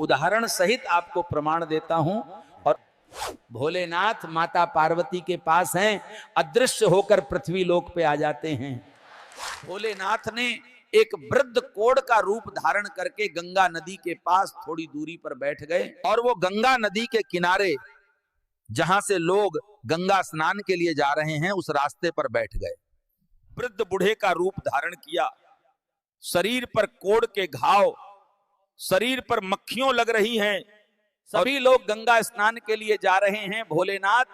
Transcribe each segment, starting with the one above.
उदाहरण सहित आपको प्रमाण देता हूं। और भोलेनाथ माता पार्वती के पास हैं, अदृश्य होकर पृथ्वी लोक पे आ जाते हैं। भोलेनाथ ने एक वृद्ध कोढ़ का रूप धारण करके गंगा नदी के पास थोड़ी दूरी पर बैठ गए और वो गंगा नदी के किनारे जहां से लोग गंगा स्नान के लिए जा रहे हैं उस रास्ते पर बैठ गए। वृद्ध बूढ़े का रूप धारण किया, शरीर पर कोढ़ के घाव, शरीर पर मक्खियों लग रही हैं। सभी लोग गंगा स्नान के लिए जा रहे हैं। भोलेनाथ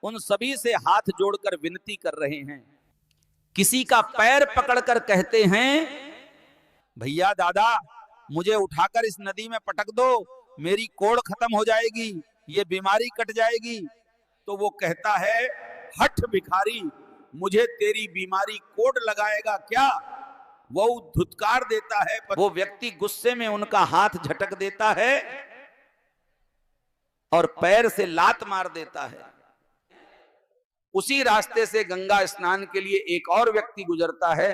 उन सभी से हाथ जोड़कर विनती कर रहे हैं। किसी का पैर पकड़कर कहते हैं, भैया दादा मुझे उठाकर इस नदी में पटक दो, मेरी कोढ़ खत्म हो जाएगी, ये बीमारी कट जाएगी। तो वो कहता है, हठ भिखारी, मुझे तेरी बीमारी कोढ़ लगाएगा क्या? वो धुतकार देता है, पर वो व्यक्ति गुस्से में उनका हाथ झटक देता है और पैर से लात मार देता है। उसी रास्ते से गंगा स्नान के लिए एक और व्यक्ति गुजरता है।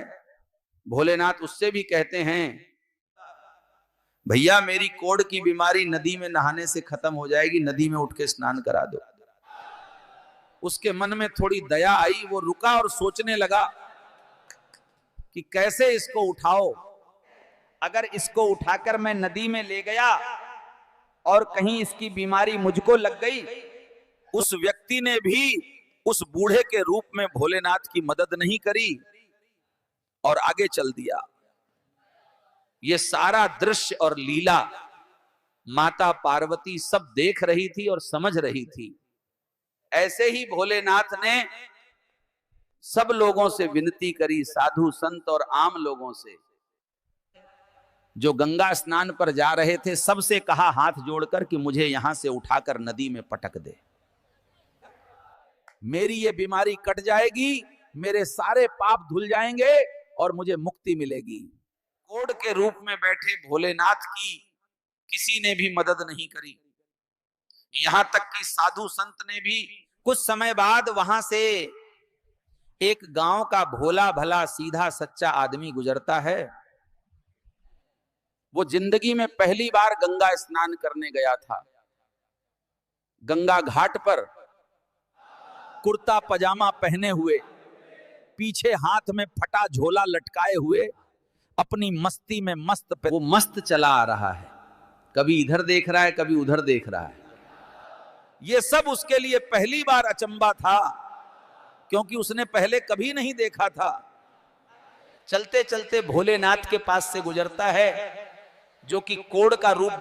भोलेनाथ उससे भी कहते हैं, भैया मेरी कोढ़ की बीमारी नदी में नहाने से खत्म हो जाएगी, नदी में उठ के स्नान करा दो। उसके मन में थोड़ी दया आई, वो रुका और सोचने लगा कि कैसे इसको उठाओ। अगर इसको उठाकर मैं नदी में ले गया और कहीं इसकी बीमारी मुझको लग गई। उस व्यक्ति ने भी उस बूढ़े के रूप में भोलेनाथ की मदद नहीं करी और आगे चल दिया। ये सारा दृश्य और लीला माता पार्वती सब देख रही थी और समझ रही थी। ऐसे ही भोलेनाथ ने सब लोगों से विनती करी, साधु संत और आम लोगों से जो गंगा स्नान पर जा रहे थे, सबसे कहा हाथ जोड़कर कि मुझे यहां से उठाकर नदी में पटक दे, मेरी ये बीमारी कट जाएगी, मेरे सारे पाप धुल जाएंगे और मुझे मुक्ति मिलेगी। कोढ़ के रूप में बैठे भोलेनाथ की किसी ने भी मदद नहीं करी। यहां तक कि साधु संत ने भी। कुछ समय बाद वहां से एक गांव का भोला भला सीधा सच्चा आदमी गुजरता है। वो जिंदगी में पहली बार गंगा स्नान करने गया था। गंगा घाट पर कुर्ता पजामा पहने हुए, पीछे हाथ में फटा झोला लटकाए हुए, अपनी मस्ती में मस्त वो मस्त चला आ रहा है। कभी इधर देख रहा है, कभी उधर देख रहा है। ये सब उसके लिए पहली बार अचंबा था, क्योंकि उसने पहले कभी नहीं देखा था। चलते चलते भोलेनाथ के पास से गुजरता है, जो कि कोढ़ का रूप